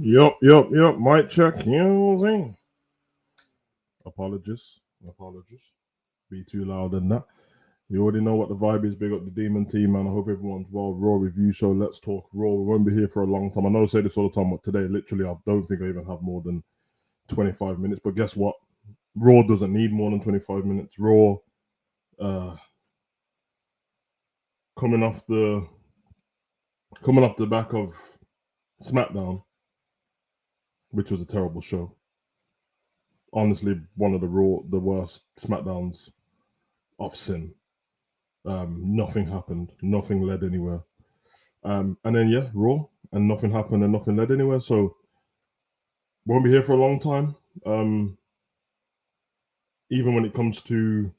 Yup. Mic check. You know what I'm saying? Apologies. Be too loud than that. You already know what the vibe is. Big up the Demon team, man. I hope everyone's well. Raw review show. Let's talk Raw. We won't be here for a long time. I know I say this all the time, but today, literally, I don't think I even have more than 25 minutes. But guess what? Raw doesn't need more than 25 minutes. Raw, coming off the back of SmackDown, which was a terrible show. Honestly, one of the worst SmackDowns of sin. Nothing happened. Nothing led anywhere. And then Raw, and nothing happened and nothing led anywhere. So won't be here for a long time. Even when it comes to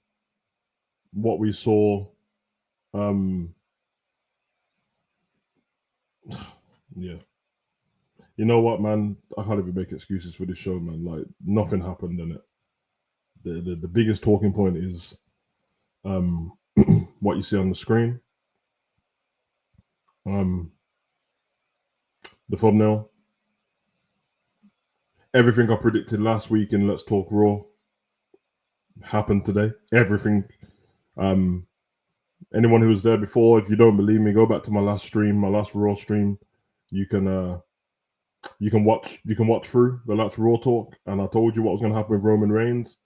what we saw, yeah. You know what, man? I can't even make excuses for this show, man. Like nothing happened in it. The biggest talking point is what you see on the screen. The thumbnail. Everything I predicted last week in Let's Talk Raw happened today. Everything. Anyone who was there before, if you don't believe me, go back to my last Raw stream. You can watch through the last Raw talk, and I told you what was going to happen with Roman Reigns.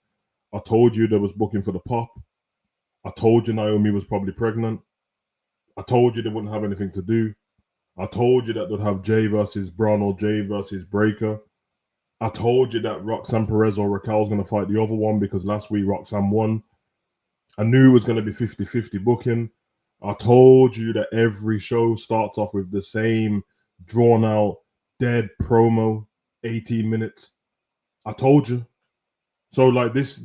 I told you there was booking for the pop. I told you Naomi was probably pregnant. I told you they wouldn't have anything to do. I told you that they'd have Jay versus Braun or Jay versus Breaker. I told you that Roxanne Perez or Raquel's going to fight the other one because last week Roxanne won. I knew it was going to be 50-50 booking. I told you that every show starts off with the same drawn-out, dead promo, 18 minutes. I told you. So, like, this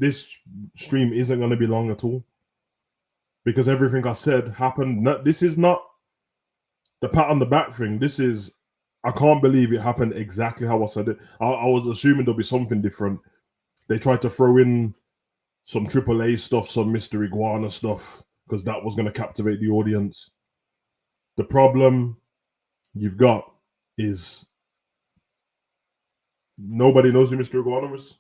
stream isn't going to be long at all because everything I said happened. This is not the pat on the back thing. This is, I can't believe it happened exactly how I said it. I was assuming there'll be something different. They tried to throw in some AAA stuff, some Mr. Iguana stuff, because that was going to captivate the audience. The problem you've got is nobody knows who Mr. Iguana is.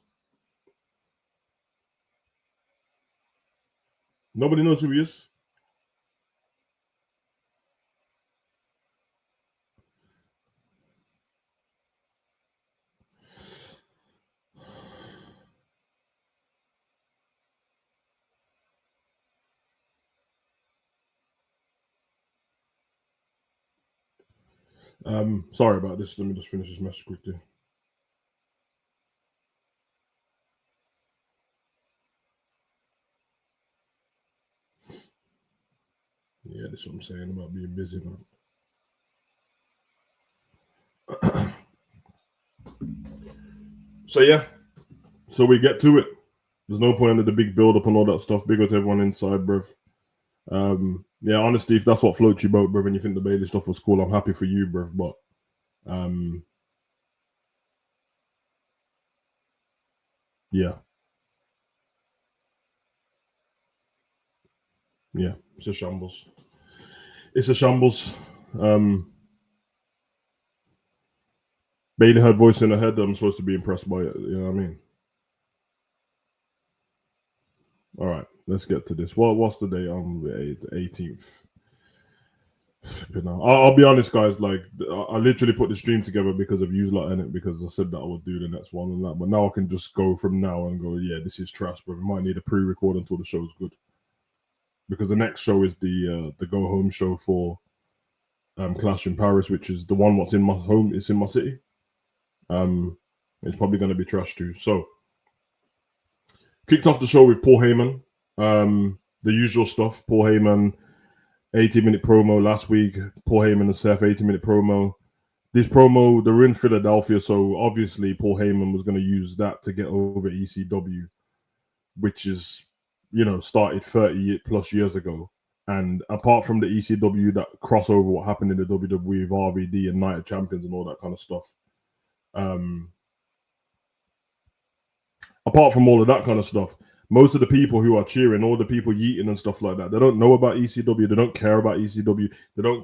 Nobody knows who he is. Sorry about this. Let me just finish this message quickly. Yeah, that's what I'm saying about being busy, man. So we get to it. There's no point in the big build up and all that stuff. Big up to everyone inside, bruv. Honestly, if that's what floats your boat, bruv, and you think the Bailey stuff was cool, I'm happy for you, bruv. But it's a shambles. Bailey had voice in her head. I'm supposed to be impressed by it. You know what I mean? All right, let's get to this. What's the day on the 18th? I'll be honest, guys. Like, I literally put the stream together because of you lot in it, because I said that I would do the next one and that. But now I can just go from now and go, yeah, this is trash, but we might need a pre-record until the show's good. Because the next show is the go home show for Clash in Paris, which is the one what's in my home. It's in my city. It's probably going to be trash too. So, kicked off the show with Paul Heyman. The usual stuff. Paul Heyman, 80-minute promo last week. Paul Heyman and Seth, 80-minute promo. This promo, they're in Philadelphia, so obviously Paul Heyman was going to use that to get over ECW, which is, started 30 plus years ago. And apart from the ECW, that crossover, what happened in the WWE with RVD and Night of Champions and all that kind of stuff. Apart from all of that kind of stuff, most of the people who are cheering, all the people yeeting and stuff like that, they don't know about ECW. They don't care about ECW.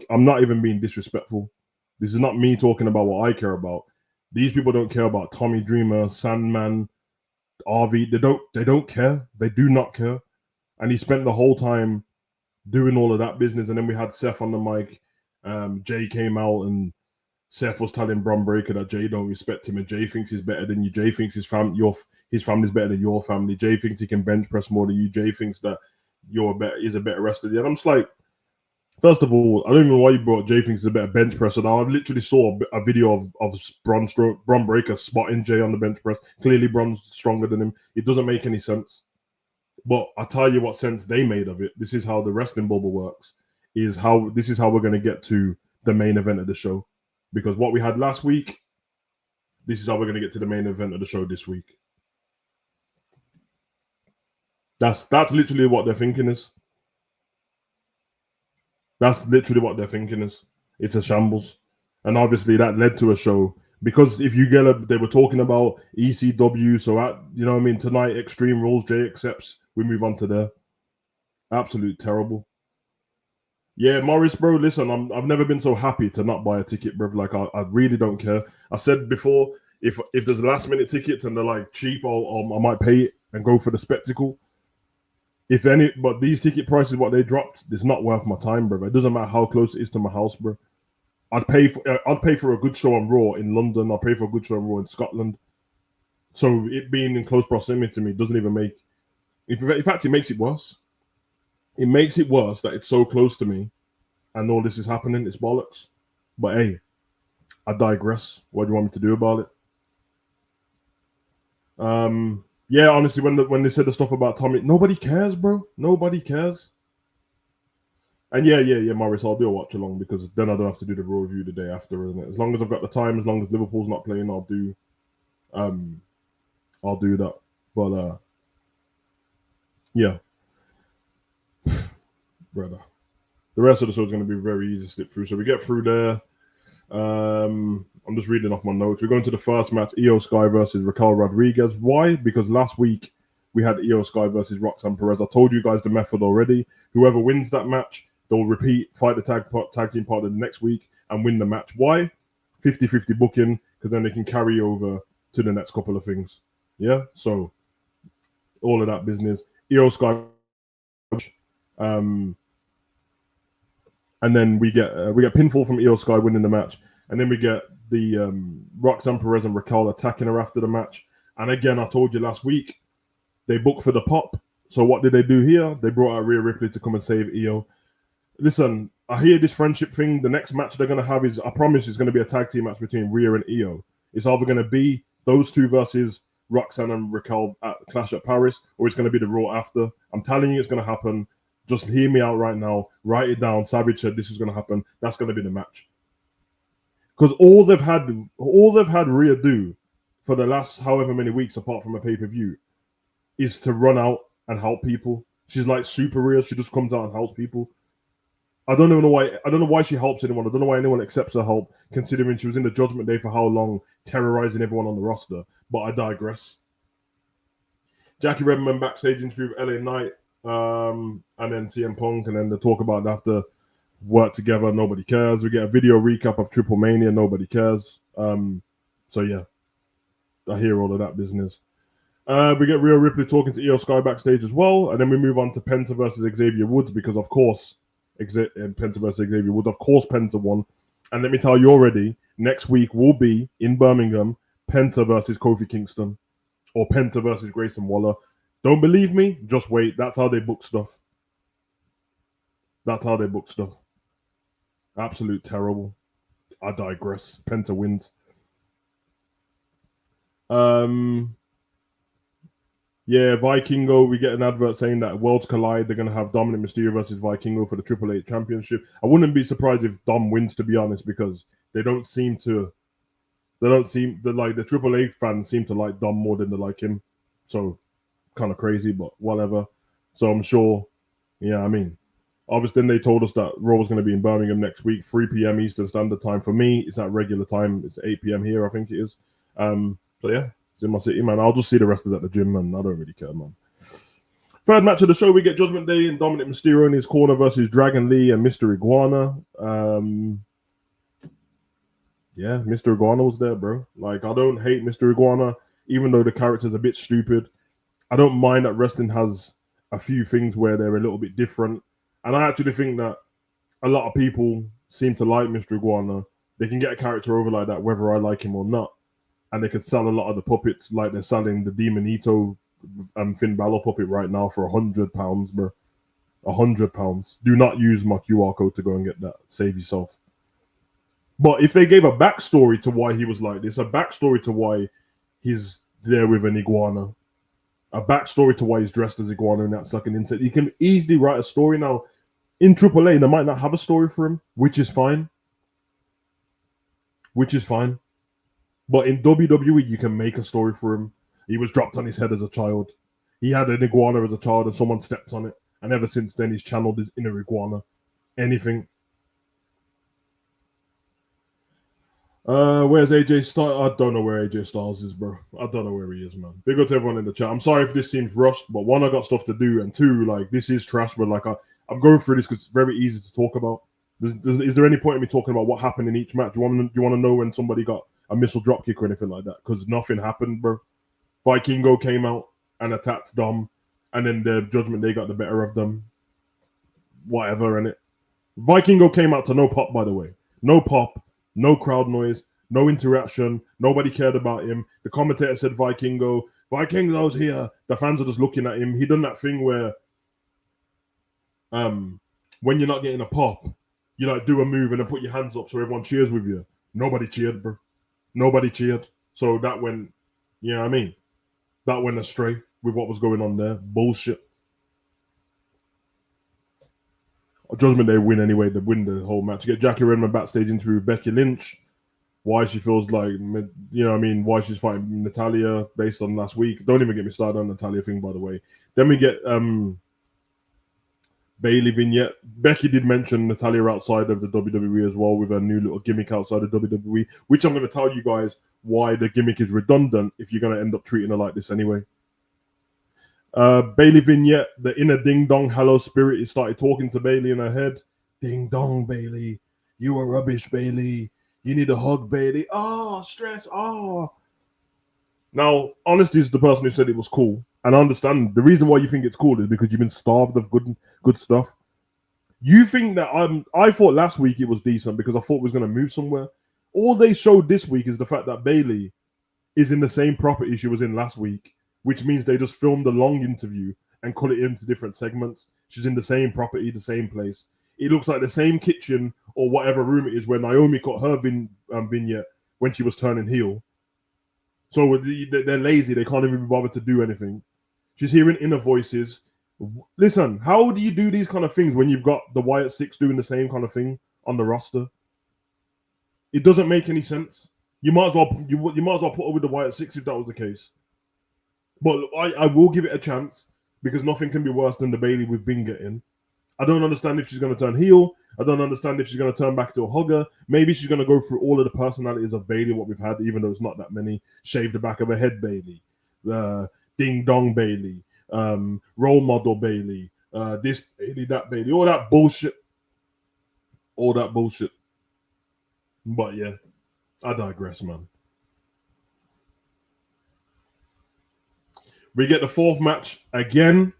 I'm not even being disrespectful. This is not me talking about what I care about. These people don't care about Tommy Dreamer, Sandman, RV. They don't care. They do not care. And he spent the whole time doing all of that business. And then we had Seth on the mic. Jay came out and Seth was telling Bron Breakker that Jay don't respect him and Jay thinks he's better than you. Jay thinks his family's better than your family. Jay thinks he can bench press more than you. Jay thinks that he's a better wrestler than you. And I'm just like, first of all, I don't even know why you brought Jay thinks he's a better bench presser. Now, I literally saw a video of Bron Breakker spotting Jay on the bench press. Clearly, Bron's stronger than him. It doesn't make any sense. But I'll tell you what sense they made of it. This is how the wrestling bubble works. This is how we're going to get to the main event of the show. Because what we had last week, this is how we're going to get to the main event of the show this week. That's literally what their thinking is. That's literally what their thinking is. It's a shambles. And obviously that led to a show. Because if you get they were talking about ECW, so you know what I mean, tonight, Extreme Rules, Jay accepts, we move on to there. Absolute terrible. Yeah, Morris, bro, listen, I've never been so happy to not buy a ticket, bro. Like, I really don't care. I said before, if there's last minute tickets and they're like cheap, I might pay it and go for the spectacle. But these ticket prices, what they dropped, it's not worth my time, bro. It doesn't matter how close it is to my house, bro. I'd pay for a good show on Raw in London. I'd pay for a good show on Raw in Scotland. So it being in close proximity to me doesn't even make. In fact, it makes it worse. It makes it worse that it's so close to me, and all this is happening. It's bollocks. But hey, I digress. What do you want me to do about it? Yeah, honestly, when they said the stuff about Tommy, nobody cares, bro. Nobody cares. And yeah, Morris, I'll do a watch along because then I don't have to do the Raw review the day after, isn't it? As long as I've got the time, as long as Liverpool's not playing, I'll do that. But yeah, brother. The rest of the show is going to be very easy to slip through. So we get through there. I'm just reading off my notes. We're going to the first match, Io Sky versus Raquel Rodriguez. Why? Because last week we had Io Sky versus Roxanne Perez. I told you guys the method already. Whoever wins that match, they'll fight the tag team partner the next week and win the match. Why? 50-50 booking, because then they can carry over to the next couple of things. Yeah? So, all of that business. Io Sky, and then we get pinfall from Io Sky winning the match, and then we get the Roxanne Perez and Raquel attacking her after the match. And again, I told you last week, they booked for the pop. So what did they do here? They brought out Rhea Ripley to come and save Io. Listen, I hear this friendship thing. The next match they're going to have is, I promise, it's going to be a tag team match between Rhea and Io. It's either going to be those two versus Roxanne and Raquel at Clash at Paris, or it's going to be the Raw after. I'm telling you, it's going to happen. Just hear me out right now. Write it down. Savage said this is going to happen. That's going to be the match. Because all they've had Rhea do for the last however many weeks, apart from a pay-per-view, is to run out and help people. She's like super Rhea. She just comes out and helps people. I don't know why she helps anyone. I don't know why anyone accepts her help, considering she was in the Judgment Day for how long, terrorizing everyone on the roster. But I digress. Jackie Redmond backstage interview with LA Knight, and then CM Punk, and then they talk about they have to work together. Nobody cares. We get a video recap of Triple Mania. Nobody cares. So yeah, I hear all of that business. We get Rhea Ripley talking to Io Sky backstage as well, and then we move on to Penta versus Xavier Woods because of course Penta versus Xavier Woods. Of course Penta won. And let me tell you already, next week will be in Birmingham, Penta versus Kofi Kingston or Penta versus Grayson Waller. Don't believe me? Just wait. That's how they book stuff. Absolute terrible. I digress. Penta wins. Yeah, Vikingo, we get an advert saying that Worlds Collide, they're going to have Dominic Mysterio versus Vikingo for the Triple H Championship. I wouldn't be surprised if Dom wins, to be honest, because the Triple H fans seem to like Dom more than they like him. So, kind of crazy, but whatever. So, I'm sure, yeah, I mean, obviously, then they told us that Raw was going to be in Birmingham next week, 3 p.m. Eastern Standard Time. For me, it's at regular time. It's 8 p.m. here, I think it is. So, yeah. It's in my city, man. I'll just see the rest of it at the gym, man. I don't really care, man. Third match of the show, we get Judgment Day and Dominic Mysterio in his corner versus Dragon Lee and Mr. Iguana. Yeah, Mr. Iguana was there, bro. Like, I don't hate Mr. Iguana, even though the character's a bit stupid. I don't mind that wrestling has a few things where they're a little bit different. And I actually think that a lot of people seem to like Mr. Iguana. They can get a character over like that, whether I like him or not. And they could sell a lot of the puppets like they're selling the Demonito Finn Balor puppet right now for £100, bro. £100. Do not use my QR code to go and get that. Save yourself. But if they gave a backstory to why he was like this, a backstory to why he's there with an iguana, a backstory to why he's dressed as iguana, and that's like an insect, you can easily write a story. Now, in AAA, they might not have a story for him, which is fine. Which is fine. But in WWE, you can make a story for him. He was dropped on his head as a child. He had an iguana as a child, and someone stepped on it. And ever since then, he's channeled his inner iguana. Anything. Where's AJ Styles? I don't know where AJ Styles is, bro. I don't know where he is, man. Big up to everyone in the chat. I'm sorry if this seems rushed, but one, I got stuff to do, and two, like, this is trash, but like, I'm going through this because it's very easy to talk about. Is there any point in me talking about what happened in each match? Do you want to know when somebody got a missile dropkick or anything like that? Because nothing happened, bro. Vikingo came out and attacked Dom, and then the Judgment Day got the better of them. Whatever, and it. Vikingo came out to no pop, by the way. No pop, no crowd noise, no interaction. Nobody cared about him. The commentator said Vikingo's here. The fans are just looking at him. He done that thing where when you're not getting a pop, you like do a move and then put your hands up so everyone cheers with you. Nobody cheered, bro. Nobody cheered. So that went, you know what I mean? That went astray with what was going on there. Bullshit. Judgment Day win anyway. They win the whole match. Get Jackie Redmond backstage interview with Becky Lynch. Why she feels like, you know what I mean? Why she's fighting Natalia based on last week. Don't even get me started on Natalia thing, by the way. Then we get Bailey vignette. Becky did mention Natalia outside of the WWE as well with a new little gimmick outside of WWE, which I'm going to tell you guys why the gimmick is redundant if you're going to end up treating her like this anyway. Bailey vignette, the inner ding dong hello spirit, he started talking to Bailey in her head. Ding dong, Bailey. You are rubbish, Bailey. You need a hug, Bailey. Oh, stress. Oh. Now, honesty is the person who said it was cool. And I understand the reason why you think it's cool is because you've been starved of good stuff. You think that I thought last week it was decent because I thought it was going to move somewhere. All they showed this week is the fact that Bailey is in the same property she was in last week, which means they just filmed a long interview and cut it into different segments. She's in the same property, the same place. It looks like the same kitchen or whatever room it is where Naomi cut her vignette when she was turning heel. So they're lazy. They can't even be bothered to do anything. She's hearing inner voices. Listen, how do you do these kind of things when you've got the Wyatt Six doing the same kind of thing on the roster? It doesn't make any sense. You might as well put her with the Wyatt Six if that was the case. But I will give it a chance because nothing can be worse than the Bailey we've been getting. I don't understand if she's going to turn heel. I don't understand if she's going to turn back to a hugger. Maybe she's going to go through all of the personalities of Bailey, what we've had, even though it's not that many. Shave the back of her head Bailey. Ding dong Bailey. Role model Bailey. This Bailey, that Bailey. All that bullshit. All that bullshit. But yeah, I digress, man. We get the fourth match again.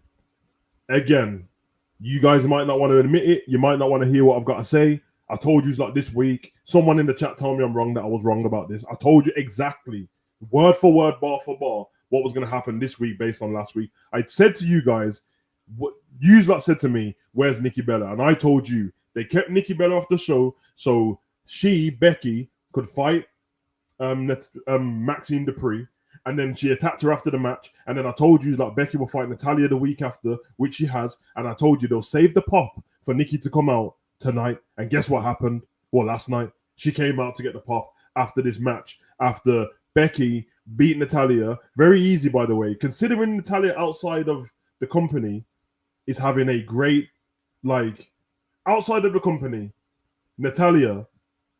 You guys might not want to admit it. You might not want to hear what I've got to say. I told you like this week. Someone in the chat told me I'm wrong, that I was wrong about this. I told you exactly, word for word, bar for bar, what was going to happen this week based on last week. I said to you guys, what you lot said to me, where's Nikki Bella? And I told you they kept Nikki Bella off the show so Becky, could fight Maxine Dupree. And then she attacked her after the match. And then I told you that Becky will fight Natalia the week after, which she has. And I told you they'll save the pop for Nikki to come out tonight. And guess what happened? Well, last night, she came out to get the pop after this match. After Becky beat Natalia. Very easy, by the way. Considering Natalia outside of the company is having a great, outside of the company, Natalia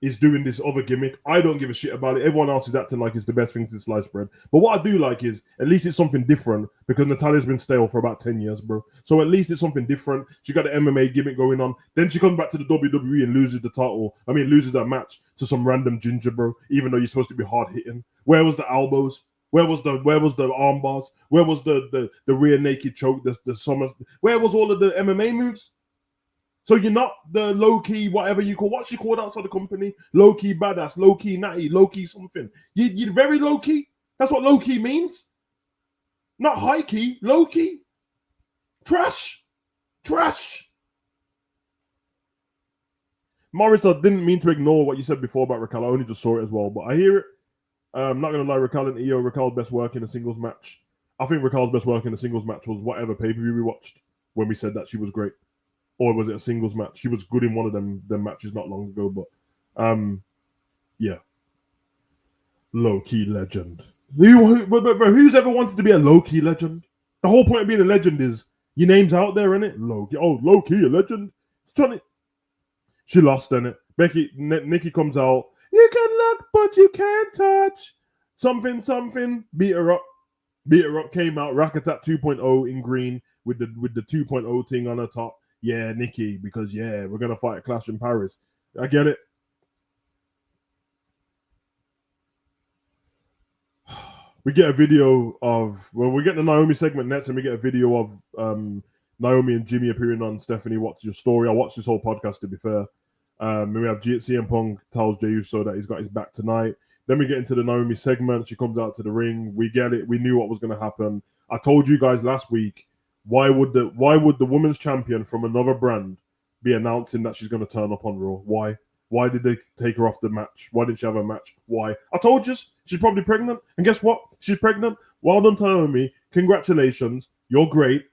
is doing this other gimmick. I don't give a shit about it. Everyone else is acting like it's the best thing since sliced bread. But what I do like is at least it's something different because Natalia's been stale for about 10 years, bro. So at least it's something different. She got the MMA gimmick going on. Then she comes back to the WWE and loses the title. I mean, loses that match to some random ginger, bro, even though you're supposed to be hard hitting. Where was the elbows? Where was the arm bars? Where was the rear naked choke? The summers? Where was all of the MMA moves? So you're not the low-key, whatever you call, what's she called outside the company? Low-key badass, low-key natty, low-key something. You're very low-key. That's what low-key means. Not high-key, low-key. Trash. Trash. Morris, I didn't mean to ignore what you said before about Raquel. I only just saw it as well, but I hear it. I'm not going to lie, Raquel and Io, Raquel's best work in a singles match. I think Raquel's best work in a singles match was whatever pay-per-view we watched when we said that she was great. Or was it a singles match? She was good in one of them matches not long ago, but yeah. Low-key legend. Who's ever wanted to be a low-key legend? The whole point of being a legend is your name's out there, innit? Low-key, a legend. She lost, innit? Nikki comes out. You can look, but you can't touch. Something. Beat her up. Came out. Rakatat 2.0 in green with the 2.0 thing on her top. Yeah, Nikki, because we're gonna fight a Clash in Paris. I get it. We get a video of we get the Naomi segment next, and we get a video of Naomi and Jimmy appearing on Stephanie What's Your Story. I watched this whole podcast, to be fair. And we have CM Punk tells Jey Uso that he's got his back tonight. Then we get into the Naomi segment. She comes out to the ring. We get it. We knew what was going to happen. I told you guys last week. Why would the women's champion from another brand be announcing that she's going to turn up on Raw? Why? Why did they take her off the match? Why didn't she have a match? Why? I told you she's probably pregnant. And guess what? She's pregnant. Well done, Naomi. Congratulations. You're great.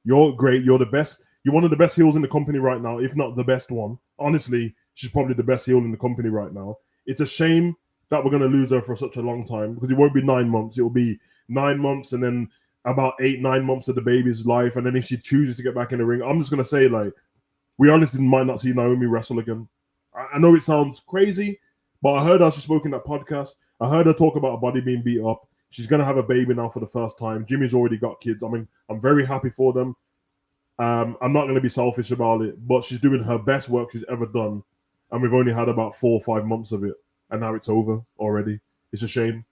You're great. You're the best. You're one of the best heels in the company right now, if not the best one. Honestly, she's probably the best heel in the company right now. It's a shame that we're going to lose her for such a long time because it won't be 9 months. It will be 9 months and then about 8-9 months of the baby's life, and then if she chooses to get back in the ring, I'm just gonna say, like, we honestly might not see Naomi wrestle again. I know it sounds crazy, but I heard how she spoke in that podcast. I heard her talk about her body being beat up. She's gonna have a baby now for the first time. Jimmy's already got kids. I mean, I'm very happy for them. I'm not gonna be selfish about it, but she's doing her best work she's ever done, and we've only had about 4 or 5 months of it, and now it's over already. It's a shame.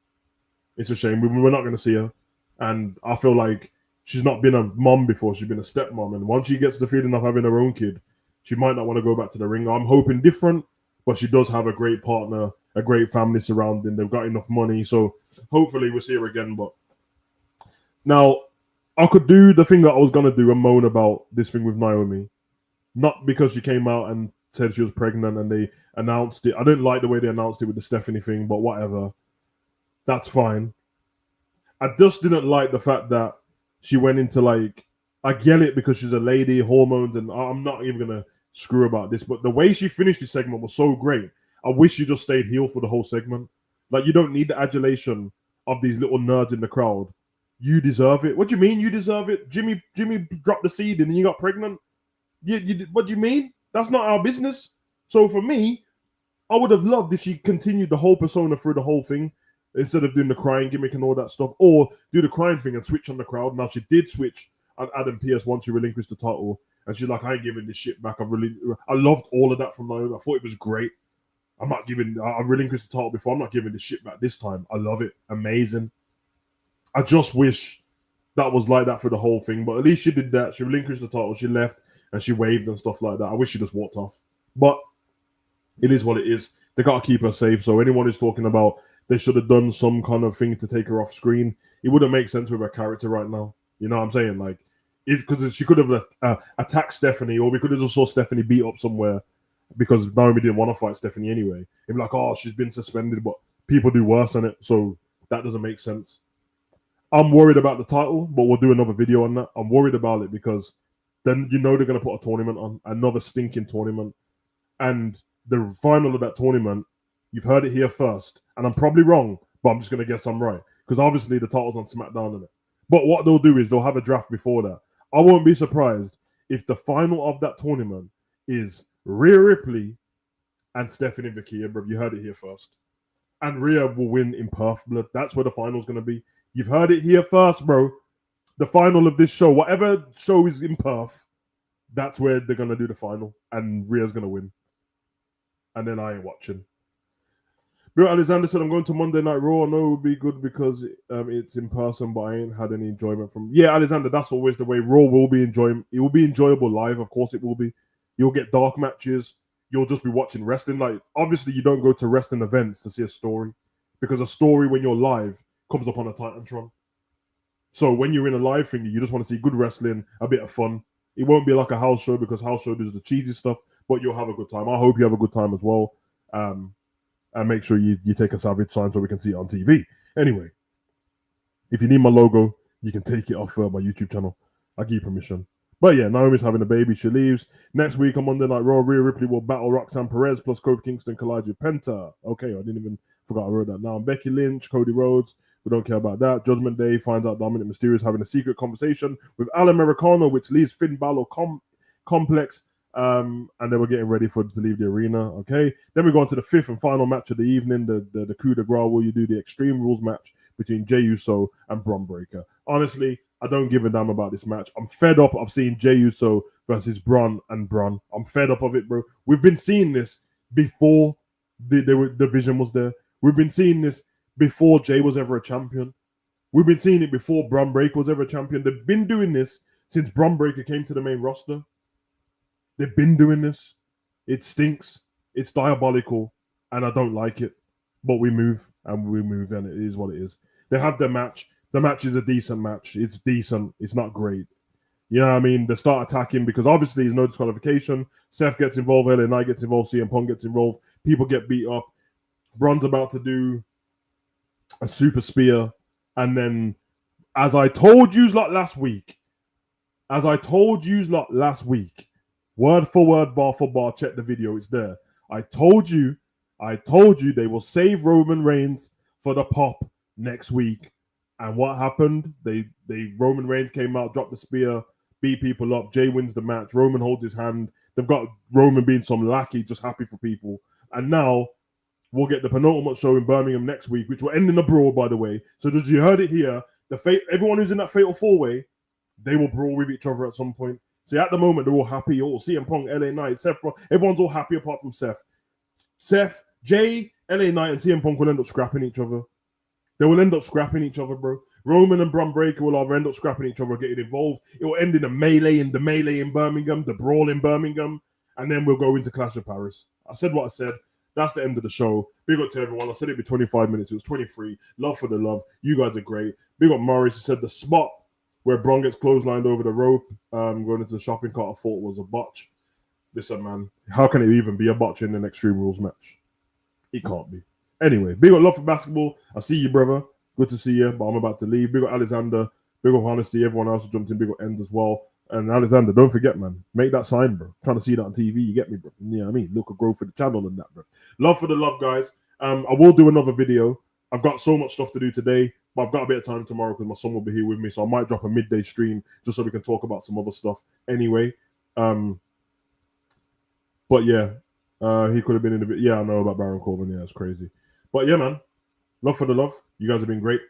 It's a shame. We're not gonna see her. And I feel like she's not been a mom before. She's been a stepmom. And once she gets the feeling of having her own kid, she might not want to go back to the ring. I'm hoping different, but she does have a great partner, a great family surrounding. They've got enough money. So hopefully we'll see her again. But now I could do the thing that I was going to do and moan about this thing with Naomi. Not because she came out and said she was pregnant and they announced it. I didn't like the way they announced it with the Stephanie thing, but whatever. That's fine. I just didn't like the fact that she went into, like, I get it because she's a lady, hormones, and I'm not even going to screw about this, but the way she finished the segment was so great. I wish she just stayed heel for the whole segment. Like, you don't need the adulation of these little nerds in the crowd. You deserve it. What do you mean you deserve it? Jimmy dropped the seed and you got pregnant? What do you mean? That's not our business. So for me, I would have loved if she continued the whole persona through the whole thing, instead of doing the crying gimmick and all that stuff, or do the crying thing and switch on the crowd. Now, she did switch on Adam Pearce once she relinquished the title, and she's like, I ain't giving this shit back. I loved all of that from Naomi. I thought it was great. I've relinquished the title before. I'm not giving this shit back this time. I love it. Amazing. I just wish that was like that for the whole thing, but at least she did that. She relinquished the title. She left, and she waved and stuff like that. I wish she just walked off. But it is what it is. They got to keep her safe. So anyone who's talking about they should have done some kind of thing to take her off screen, it wouldn't make sense with her character right now. You know what I'm saying? Like, because she could have attacked Stephanie, or we could have just saw Stephanie beat up somewhere because Naomi didn't want to fight Stephanie anyway. It'd be like, oh, she's been suspended, but people do worse than it, so that doesn't make sense. I'm worried about the title, but we'll do another video on that. I'm worried about it because then they're going to put a tournament on, another stinking tournament, and the final of that tournament, you've heard it here first, and I'm probably wrong, but I'm just going to guess I'm right, because obviously the title's on SmackDown, in it. But what they'll do is they'll have a draft before that. I won't be surprised if the final of that tournament is Rhea Ripley and Stephanie Vakia, bro. You heard it here first. And Rhea will win in Perth, blood. That's where the final's going to be. You've heard it here first, bro. The final of this show, whatever show is in Perth, that's where they're going to do the final. And Rhea's going to win. And then I ain't watching. Bill Alexander said, I'm going to Monday Night Raw. I know it would be good because it's in person, but I ain't had any enjoyment from. Yeah, Alexander, that's always the way. Raw will be enjoying. It will be enjoyable live. Of course, it will be. You'll get dark matches. You'll just be watching wrestling. Like, obviously, you don't go to wrestling events to see a story because a story when you're live comes up on a Titantron. So when you're in a live thing, you just want to see good wrestling, a bit of fun. It won't be like a house show because house show does the cheesy stuff, but you'll have a good time. I hope you have a good time as well. And make sure you take a Savage sign so we can see it on TV. Anyway, if you need my logo, you can take it off my YouTube channel. I give you permission. But yeah, Naomi's having a baby. She leaves. Next week on Monday Night Raw, Rhea Ripley will battle Roxanne Perez plus Kofi Kingston collide with Penta. Okay, I didn't even forgot I wrote that now. Becky Lynch, Cody Rhodes. We don't care about that. Judgment Day finds out Dominic Mysterio is having a secret conversation with Al Americano, which leaves Finn Balor complex. And then we're getting ready to leave the arena. Okay. Then we go on to the fifth and final match of the evening, the coup de grace, where you do the Extreme Rules match between Jey Uso and Bron Breakker. Honestly, I don't give a damn about this match. I'm fed up of seeing Jey Uso versus Bron and Bron. I'm fed up of it, bro. We've been seeing this before the vision was there. We've been seeing this before Jey was ever a champion. We've been seeing it before Bron Breakker was ever a champion. They've been doing this since Bron Breakker came to the main roster. They've been doing this. It stinks. It's diabolical, and I don't like it. But we move, and it is what it is. They have their match. The match is a decent match. It's decent. It's not great. You know what I mean? They start attacking because obviously there's no disqualification. Seth gets involved, LA Knight gets involved, CM Punk gets involved. People get beat up. Bron's about to do a super spear, and then, as I told you last week, word for word, bar for bar, check the video, it's there. I told you they will save Roman Reigns for the pop next week. And what happened? Roman Reigns came out, dropped the spear, beat people up. Jey wins the match. Roman holds his hand. They've got Roman being some lackey, just happy for people. And now we'll get the penultimate show in Birmingham next week, which will end in a brawl, by the way. So as you heard it here, everyone who's in that fatal four-way, they will brawl with each other at some point. See, at the moment, they're all happy. Oh, CM Punk, LA Knight, Seth, everyone's all happy apart from Seth. Seth, Jey, LA Knight, and CM Punk will end up scrapping each other. They will end up scrapping each other, bro. Roman and Bron Breakker will either end up scrapping each other or getting involved. It will end in the melee in Birmingham, the brawl in Birmingham, and then we'll go into Clash of Paris. I said what I said. That's the end of the show. Big up to everyone. I said it'd be 25 minutes. It was 23. Love for the love. You guys are great. Big up Morris. He said the spot where Bron gets clotheslined over the rope, going into the shopping cart, I thought was a botch. Listen, man, how can it even be a botch in an Extreme Rules match? It can't be. Anyway, big up love for basketball. I see you, brother. Good to see you, but I'm about to leave. Big up Alexander. Big up Honesty. Everyone else who jumped in. Big up End as well. And Alexander, don't forget, man, make that sign, bro. I'm trying to see that on TV. You get me, bro. You know what I mean? Look at growth for the channel and that, bro. Love for the love, guys. I will do another video. I've got so much stuff to do today, but I've got a bit of time tomorrow because my son will be here with me. So I might drop a midday stream just so we can talk about some other stuff anyway. But yeah, he could have been in the video. Yeah, I know about Baron Corbin. Yeah, it's crazy. But yeah, man, love for the love. You guys have been great.